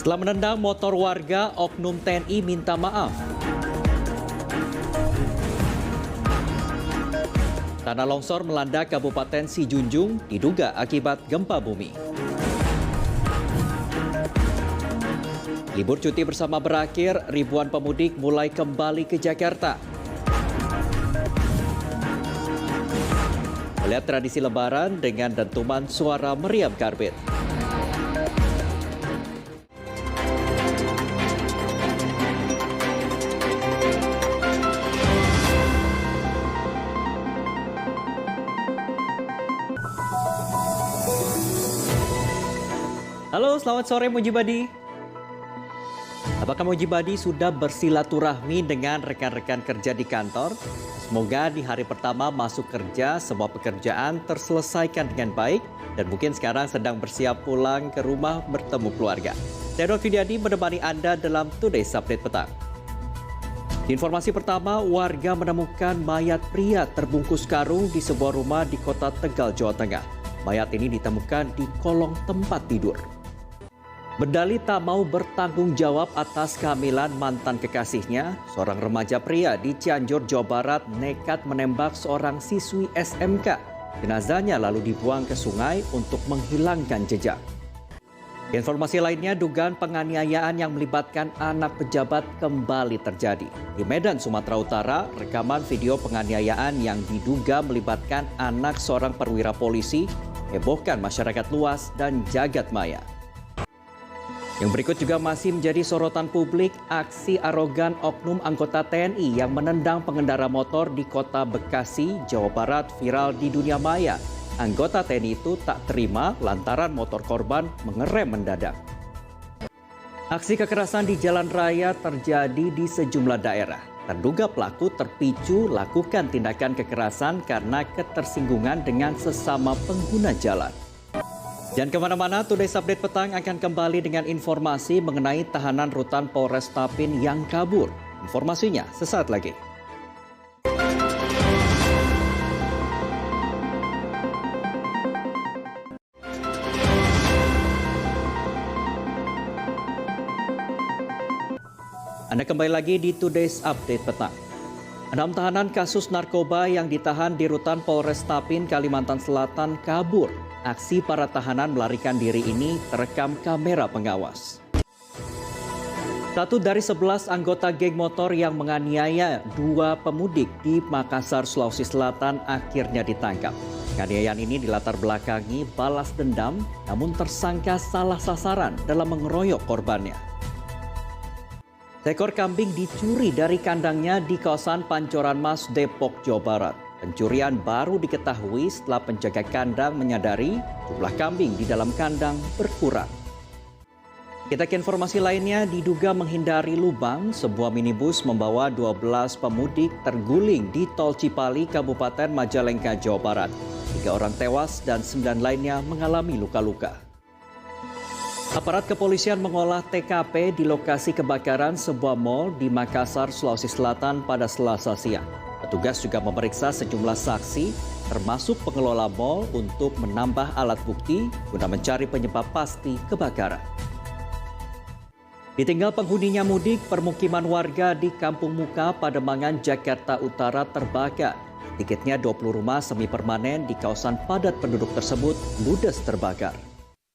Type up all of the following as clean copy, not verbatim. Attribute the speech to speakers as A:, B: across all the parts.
A: Setelah menendang motor warga, oknum TNI minta maaf. Tanah longsor melanda Kabupaten Sijunjung diduga akibat gempa bumi. Libur cuti bersama berakhir, ribuan pemudik mulai kembali ke Jakarta. Melihat tradisi Lebaran dengan dentuman suara meriam karbit. Halo, selamat sore Mujibadi. Apakah Mujibadi sudah bersilaturahmi dengan rekan-rekan kerja di kantor? Semoga di hari pertama masuk kerja, semua pekerjaan terselesaikan dengan baik dan mungkin sekarang sedang bersiap pulang ke rumah bertemu keluarga. Saya Don Fidiadi menemani Anda dalam Today's Update petang. Informasi pertama, warga menemukan mayat pria terbungkus karung di sebuah rumah di kota Tegal, Jawa Tengah. Mayat ini ditemukan di kolong tempat tidur. Berdalih tak mau bertanggung jawab atas kehamilan mantan kekasihnya, seorang remaja pria di Cianjur, Jawa Barat nekat menembak seorang siswi SMK. Jenazahnya lalu dibuang ke sungai untuk menghilangkan jejak. Informasi lainnya, dugaan penganiayaan yang melibatkan anak pejabat kembali terjadi. Di Medan, Sumatera Utara, rekaman video penganiayaan yang diduga melibatkan anak seorang perwira polisi hebohkan masyarakat luas dan jagat maya. Yang berikut juga masih menjadi sorotan publik, aksi arogan oknum anggota TNI yang menendang pengendara motor di kota Bekasi, Jawa Barat viral di dunia maya. Anggota TNI itu tak terima lantaran motor korban mengerem mendadak. Aksi kekerasan di jalan raya terjadi di sejumlah daerah. Terduga pelaku terpicu lakukan tindakan kekerasan karena ketersinggungan dengan sesama pengguna jalan. Jangan kemana-mana, Today's Update petang akan kembali dengan informasi mengenai tahanan rutan Polres Tapin yang kabur. Informasinya sesaat lagi. Anda kembali lagi di Today's Update petang. 6 tahanan kasus narkoba yang ditahan di rutan Polres Tapin, Kalimantan Selatan kabur. Aksi para tahanan melarikan diri ini terekam kamera pengawas. 1 dari 11 anggota geng motor yang menganiaya 2 pemudik di Makassar, Sulawesi Selatan akhirnya ditangkap. Penganiayaan ini dilatar belakangi balas dendam, namun tersangka salah sasaran dalam mengeroyok korbannya. Seekor kambing dicuri dari kandangnya di kawasan Pancoran Mas, Depok, Jawa Barat. Pencurian baru diketahui setelah penjaga kandang menyadari jumlah kambing di dalam kandang berkurang. Kita ke informasi lainnya, diduga menghindari lubang, sebuah minibus membawa 12 pemudik terguling di Tol Cipali, Kabupaten Majalengka, Jawa Barat. 3 orang tewas dan 9 lainnya mengalami luka-luka. Aparat kepolisian mengolah TKP di lokasi kebakaran sebuah mal di Makassar, Sulawesi Selatan pada Selasa siang. Petugas juga memeriksa sejumlah saksi, termasuk pengelola mal untuk menambah alat bukti guna mencari penyebab pasti kebakaran. Ditinggal penghuninya mudik, permukiman warga di Kampung Muka, Pademangan, Jakarta Utara terbakar. Sedikitnya 20 rumah semi permanen di kawasan padat penduduk tersebut ludes terbakar.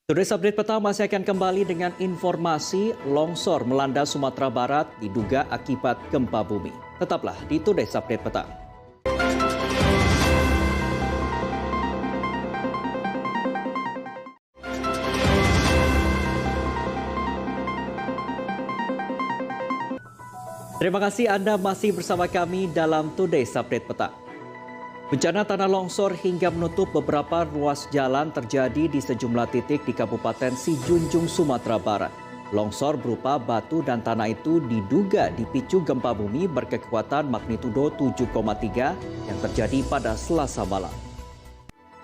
A: Today's Update petang masih akan kembali dengan informasi longsor melanda Sumatera Barat diduga akibat gempa bumi. Tetaplah di Today's Update petang. Terima kasih Anda masih bersama kami dalam Today's Update petang. Bencana tanah longsor hingga menutup beberapa ruas jalan terjadi di sejumlah titik di Kabupaten Sijunjung, Sumatera Barat. Longsor berupa batu dan tanah itu diduga dipicu gempa bumi berkekuatan magnitudo 7,3 yang terjadi pada Selasa malam.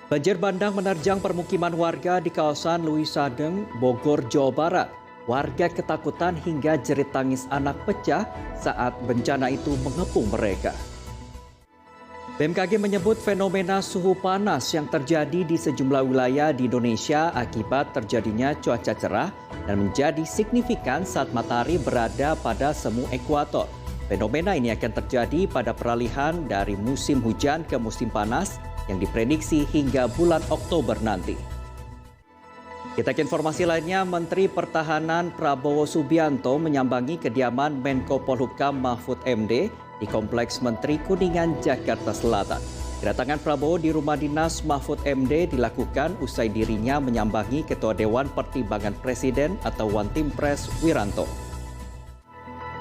A: Banjir bandang menerjang permukiman warga di kawasan Lewisadeng, Bogor, Jawa Barat. Warga ketakutan hingga jerit tangis anak pecah saat bencana itu mengepung mereka. BMKG menyebut fenomena suhu panas yang terjadi di sejumlah wilayah di Indonesia akibat terjadinya cuaca cerah dan menjadi signifikan saat matahari berada pada semu ekuator. Fenomena ini akan terjadi pada peralihan dari musim hujan ke musim panas yang diprediksi hingga bulan Oktober nanti. Kita ke informasi lainnya, Menteri Pertahanan Prabowo Subianto menyambangi kediaman Menko Polhukam Mahfud MD di Kompleks Menteri Kuningan, Jakarta Selatan. Kedatangan Prabowo di rumah dinas Mahfud MD dilakukan usai dirinya menyambangi Ketua Dewan Pertimbangan Presiden atau One Team Press Wiranto.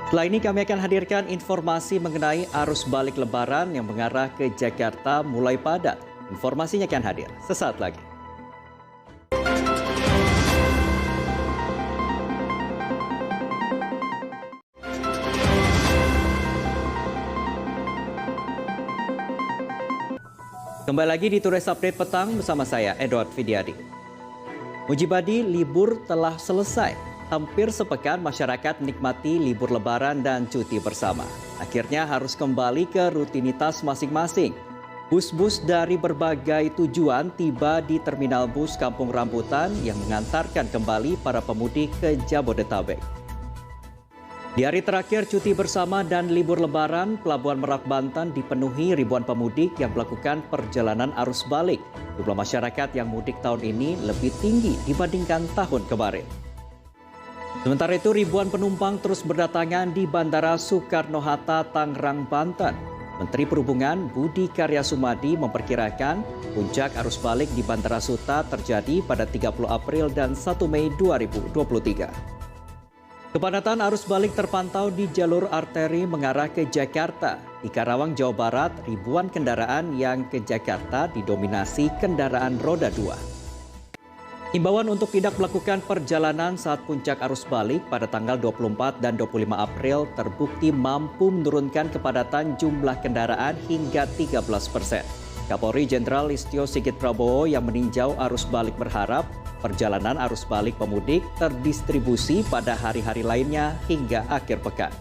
A: Setelah ini kami akan hadirkan informasi mengenai arus balik Lebaran yang mengarah ke Jakarta mulai padat. Informasinya akan hadir sesaat lagi. Kembali lagi di Today's Update Petang bersama saya, Edward Fidiadi. Mujibadi, libur telah selesai. Hampir sepekan masyarakat menikmati libur lebaran dan cuti bersama. Akhirnya harus kembali ke rutinitas masing-masing. Bus-bus dari berbagai tujuan tiba di Terminal Bus Kampung Rambutan yang mengantarkan kembali para pemudik ke Jabodetabek. Di hari terakhir cuti bersama dan libur lebaran, Pelabuhan Merak Banten dipenuhi ribuan pemudik yang melakukan perjalanan arus balik. Jumlah masyarakat yang mudik tahun ini lebih tinggi dibandingkan tahun kemarin. Sementara itu, ribuan penumpang terus berdatangan di Bandara Soekarno-Hatta, Tangerang, Banten. Menteri Perhubungan Budi Karya Sumadi memperkirakan puncak arus balik di Bandara Suta terjadi pada 30 April dan 1 Mei 2023. Kepadatan arus balik terpantau di jalur arteri mengarah ke Jakarta. Di Karawang, Jawa Barat, ribuan kendaraan yang ke Jakarta didominasi kendaraan roda 2. Himbauan untuk tidak melakukan perjalanan saat puncak arus balik pada tanggal 24 dan 25 April terbukti mampu menurunkan kepadatan jumlah kendaraan hingga 13%. Kapolri Jenderal Listio Sigit Prabowo yang meninjau arus balik berharap perjalanan arus balik pemudik terdistribusi pada hari-hari lainnya hingga akhir pekan.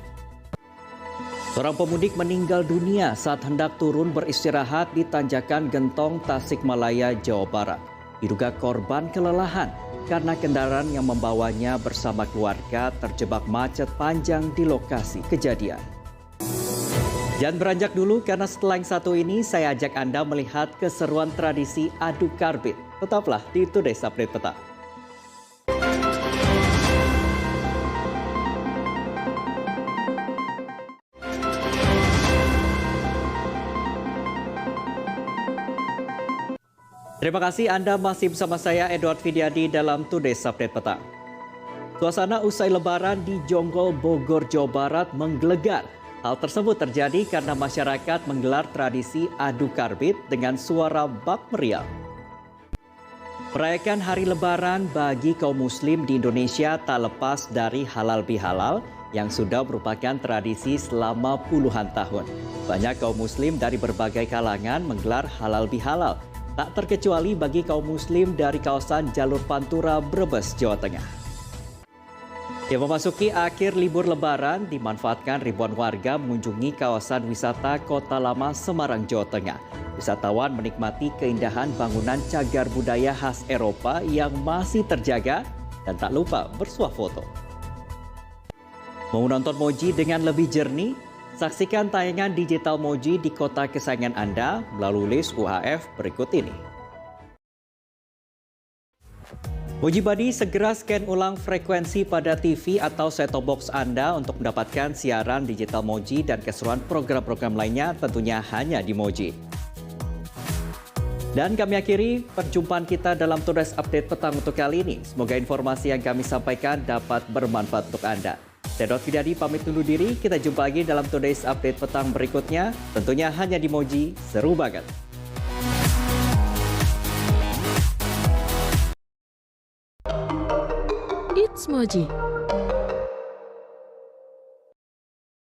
A: Seorang pemudik meninggal dunia saat hendak turun beristirahat di Tanjakan Gentong, Tasikmalaya, Jawa Barat. Diduga korban kelelahan karena kendaraan yang membawanya bersama keluarga terjebak macet panjang di lokasi kejadian. Jangan beranjak dulu karena setelah yang satu ini saya ajak Anda melihat keseruan tradisi adu karbit. Tetaplah di Today's Update Petang. Terima kasih Anda masih bersama saya Edward Fidiadi dalam Today's Update Petang. Suasana usai lebaran di Jonggol, Bogor, Jawa Barat menggelegar. Hal tersebut terjadi karena masyarakat menggelar tradisi adu karbit dengan suara bak meriam. Merayakan hari lebaran bagi kaum muslim di Indonesia tak lepas dari halal bihalal yang sudah merupakan tradisi selama puluhan tahun. Banyak kaum muslim dari berbagai kalangan menggelar halal bihalal. Tak terkecuali bagi kaum muslim dari kawasan Jalur Pantura, Brebes, Jawa Tengah. Yang memasuki akhir libur lebaran, dimanfaatkan ribuan warga mengunjungi kawasan wisata Kota Lama Semarang, Jawa Tengah. Wisatawan menikmati keindahan bangunan cagar budaya khas Eropa yang masih terjaga dan tak lupa bersuah foto. Mau nonton Moji dengan lebih jernih? Saksikan tayangan digital Moji di kota kesayangan Anda melalui list UHF berikut ini. Mujibadi segera scan ulang frekuensi pada TV atau set-top box Anda untuk mendapatkan siaran digital Moji dan keseruan program-program lainnya tentunya hanya di Moji. Dan kami akhiri perjumpaan kita dalam Today's Update Petang untuk kali ini. Semoga informasi yang kami sampaikan dapat bermanfaat untuk Anda. Saya Edward Fidiadi pamit undur diri, kita jumpa lagi dalam Today's Update Petang berikutnya, tentunya hanya di Moji, seru banget.
B: It's Moji.